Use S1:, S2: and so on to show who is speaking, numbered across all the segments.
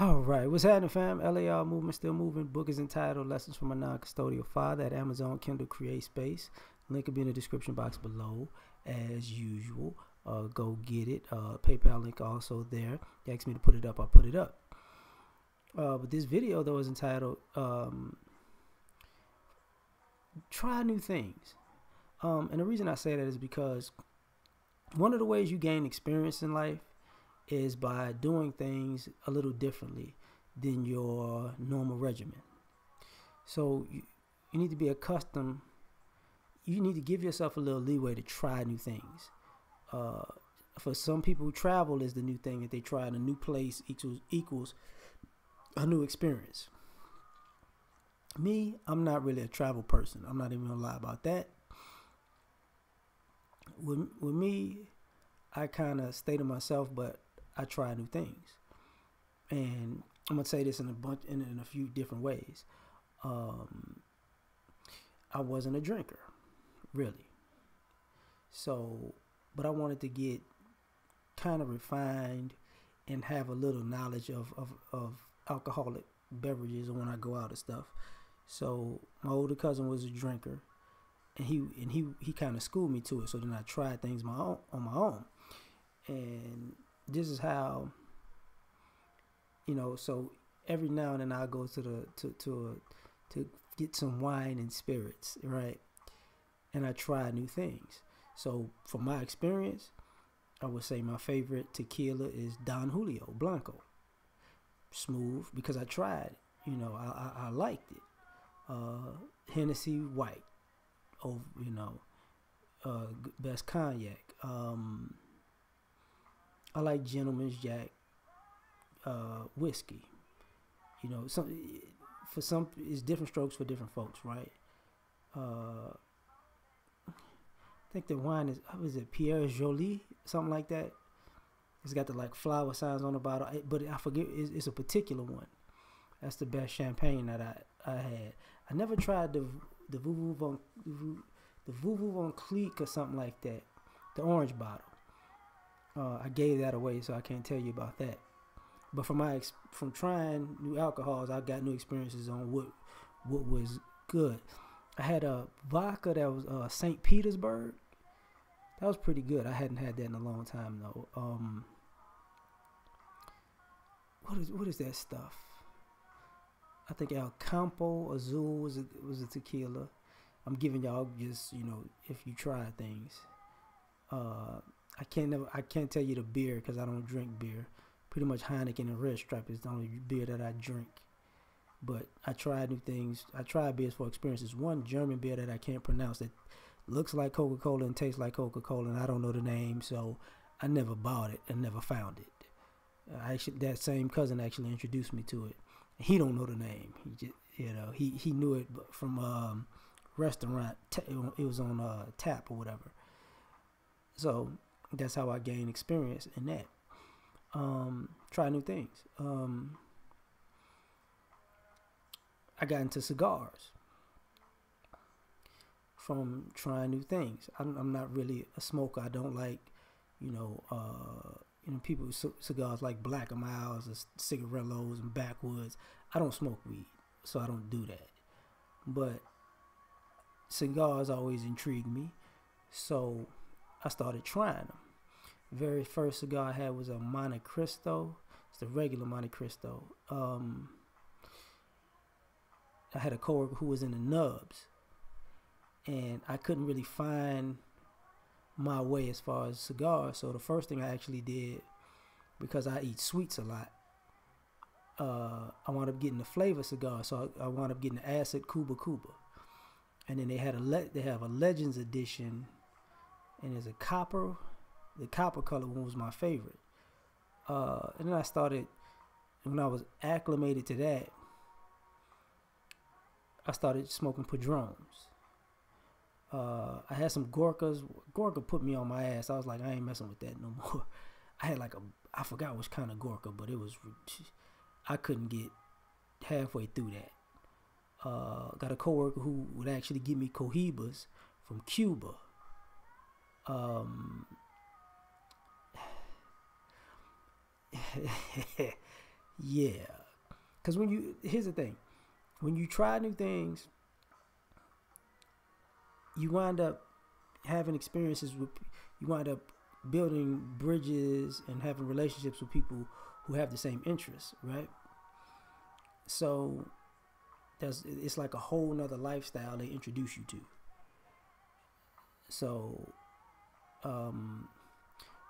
S1: All right, what's happening, fam? L.A.R. movement still moving. Book is entitled "Lessons from a Non-Custodial Father" at Amazon Kindle Create Space. Link will be in the description box below, as usual. Go get it. PayPal link also there. You asked me to put it up, I put it up. But this video though is entitled "Try New Things," and the reason I say that is because one of the ways you gain experience in life is by doing things a little differently than your normal regimen. So you need to be accustomed, you need to give yourself a little leeway to try new things. For some people, travel is the new thing that they try, and a new place equals a new experience. Me, I'm not really a travel person. I'm not even gonna lie about that. With me, I kind of stay to myself, but I try new things, and I'm gonna say this in a few different ways. I wasn't a drinker, really. So, but I wanted to get kind of refined and have a little knowledge of alcoholic beverages when I go out and stuff. So my older cousin was a drinker, and he kind of schooled me to it. So then I tried things on my own, and this is how, so every now and then I go to get some wine and spirits, right? And I try new things. So from my experience, I would say my favorite tequila is Don Julio Blanco. Smooth because I tried it. I liked it. Hennessy White, best cognac. I like Gentleman's Jack whiskey. For some it's different strokes for different folks, right? I think the wine is it Pierre Jolie, something like that. It's got the flower signs on the bottle, but I forget it's a particular one. That's the best champagne that I had. I never tried the Veuve Von Cleek or something like that, the orange bottle. I gave that away, so I can't tell you about that. But from trying new alcohols, I got new experiences on what was good. I had a vodka that was St. Petersburg. That was pretty good. I hadn't had that in a long time though. What is that stuff? I think El Campo Azul was a tequila. I'm giving y'all just if you try things. I can't tell you the beer because I don't drink beer. Pretty much Heineken and Red Stripe is the only beer that I drink. But I tried new things. I tried beers for experiences. One German beer that I can't pronounce that looks like Coca-Cola and tastes like Coca-Cola, and I don't know the name, so I never bought it and never found it. That same cousin actually introduced me to it. He don't know the name. He just, he knew it from restaurant. It was on tap or whatever. So that's how I gained experience in that. Try new things. I got into cigars from trying new things. I'm not really a smoker. I don't like, people with cigars like Black and Miles or cigarillos and backwoods. I don't smoke weed, so I don't do that. But cigars always intrigued me, so I started trying them. Very first cigar I had was a Monte Cristo. It's the regular Monte Cristo. I had a coworker who was in the nubs, and I couldn't really find my way as far as cigars. So the first thing I actually did, because I eat sweets a lot, I wound up getting the flavor cigar. So I wound up getting the Acid Cuba Cuba, and then they have a Legends edition, and there's a copper. The copper color one was my favorite. And then I started, when I was acclimated to that, I started smoking Padrones. I had some Gorkas. Gorka put me on my ass. I was like, I ain't messing with that no more. I had I forgot which kind of Gorka, but I couldn't get halfway through that. Got a coworker who would actually give me Cohibas from Cuba. Yeah, because here's the thing, when you try new things, you wind up having experiences with, you wind up building bridges and having relationships with people who have the same interests, right? So it's like a whole nother lifestyle they introduce you to. So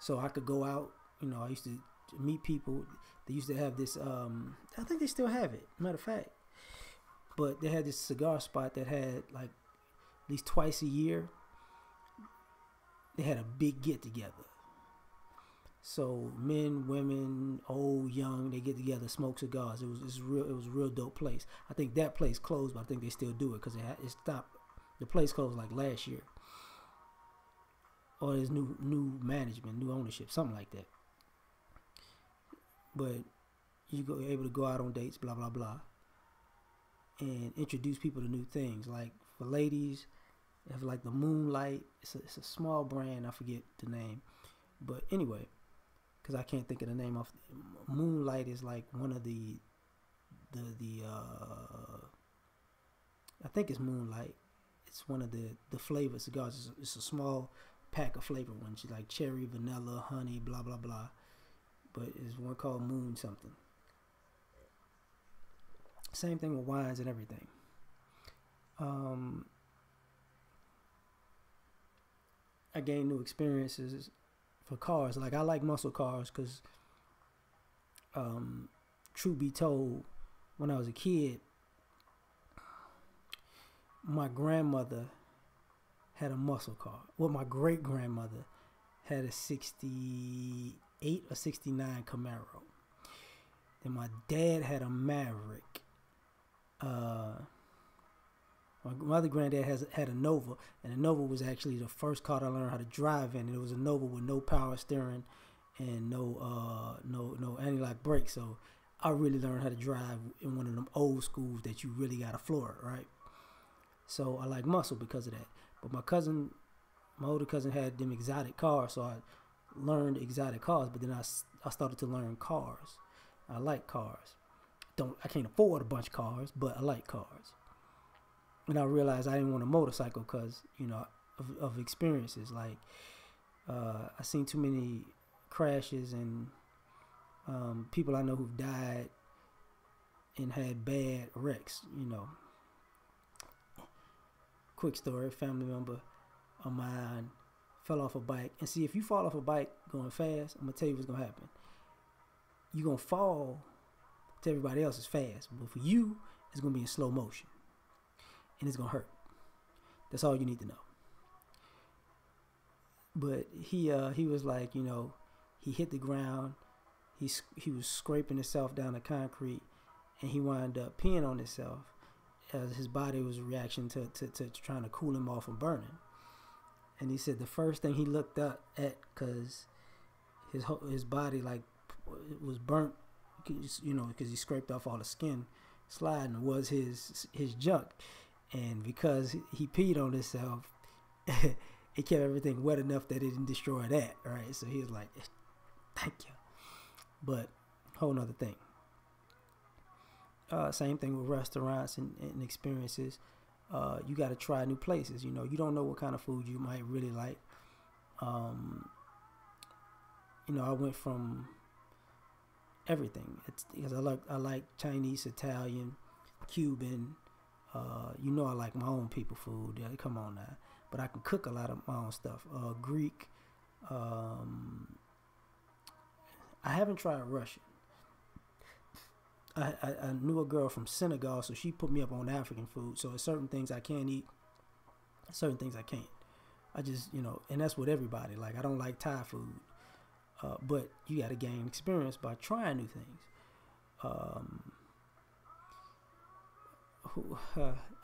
S1: so I could go out, I used to meet people. They used to have this I think they still have it, matter of fact, but they had this cigar spot that had like at least twice a year they had a big get together. So men, women, old, young, they get together, smoke cigars. It was a real dope place. I think that place closed, but I think they still do it because it stopped. The place closed like last year, or there's new management, new ownership, something like that. But you're able to go out on dates, blah blah blah, and introduce people to new things. Like for ladies, they have like the Moonlight. It's a small brand. I forget the name, but anyway, because I can't think of the name of Moonlight is like one of the I think it's Moonlight. It's one of the flavored cigars. It's a small pack of flavored ones like cherry, vanilla, honey, blah blah blah. But it's one called Moon something. Same thing with wines and everything. I gained new experiences for cars. Like I like muscle cars because, truth be told, when I was a kid, my grandmother had a muscle car. Well, my great grandmother had a 68 or 69 Camaro. Then my dad had a Maverick. My other granddad had a Nova, and the Nova was actually the first car I learned how to drive in. And it was a Nova with no power steering and no anti-lock brakes. So I really learned how to drive in one of them old schools that you really got to floor it, right? So I like muscle because of that. But my older cousin had them exotic cars, so I learned exotic cars. But then I started to learn cars. I like cars. I can't afford a bunch of cars, but I like cars. And I realized I didn't want a motorcycle because, of experiences. Like, I seen too many crashes and people I know who've died and had bad wrecks, Quick story, family member of mine fell off a bike. And see, if you fall off a bike going fast, I'm going to tell you what's going to happen. You're going to fall to everybody else is fast. But for you, it's going to be in slow motion. And it's going to hurt. That's all you need to know. But he was like, he hit the ground. He was scraping himself down the concrete. And he wound up peeing on himself as his body was a reaction to trying to cool him off from burning. And he said the first thing he looked up at, because his body like was burnt, because he scraped off all the skin sliding, was his junk. And because he peed on himself, it kept everything wet enough that it didn't destroy that, right? So he was like, thank you. But whole nother thing. Same thing with restaurants and experiences. You got to try new places. You don't know what kind of food you might really like. I went from everything. It's because I like Chinese, Italian, Cuban. I like my own people food. Yeah, come on now. But I can cook a lot of my own stuff. Greek. I haven't tried Russian. I knew a girl from Senegal, so she put me up on African food. So there's certain things I can eat, certain things I can't. I just, and that's with everybody. Like, I don't like Thai food. But you got to gain experience by trying new things.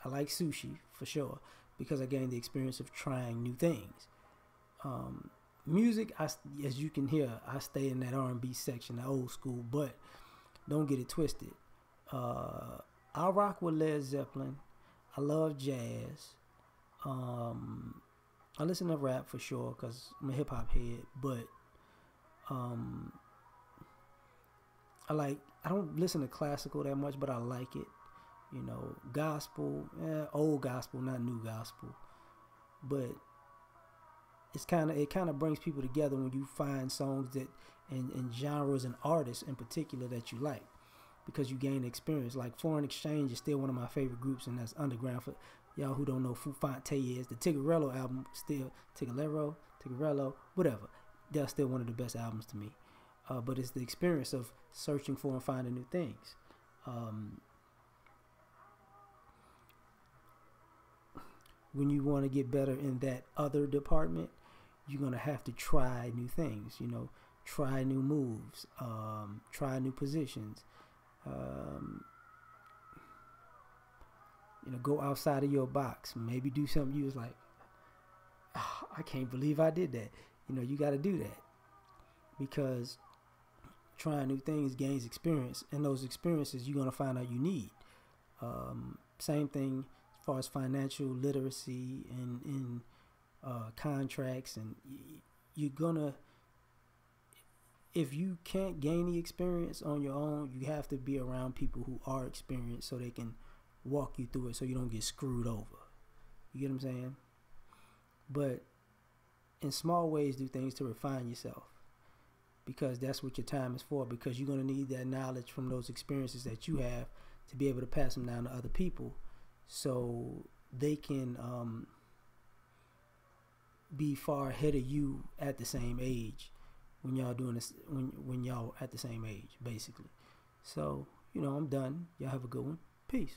S1: I like sushi, for sure, because I gained the experience of trying new things. Music, as you can hear, I stay in that R&B section, the old school, but don't get it twisted. I rock with Led Zeppelin. I love jazz. I listen to rap for sure because I'm a hip hop head. But I don't listen to classical that much, but I like it. You know, gospel, old gospel, not new gospel, but it kind of brings people together when you find songs that and genres and artists in particular that you like, because you gain experience. Like Foreign Exchange is still one of my favorite groups, and that's underground. For y'all who don't know who Fonte is, the Tigarello album, still Tigarello, whatever, that's still one of the best albums to me. But it's the experience of searching for and finding new things. Um, when you want to get better in that other department, you're gonna have to try new things. You know, try new moves, try new positions. Um, you know, go outside of your box. Maybe do something you was like, oh, I can't believe I did that. You know, you got to do that, because trying new things gains experience, and those experiences you're gonna find out you need. Same thing as far as financial literacy and contracts, and you're gonna, if you can't gain the experience on your own, you have to be around people who are experienced so they can walk you through it so you don't get screwed over. You get what I'm saying? But in small ways, do things to refine yourself, because that's what your time is for, because you're going to need that knowledge from those experiences that you have to be able to pass them down to other people so they can be far ahead of you at the same age when y'all doing this, when y'all at the same age, basically. So, you know, I'm done. Y'all have a good one. Peace.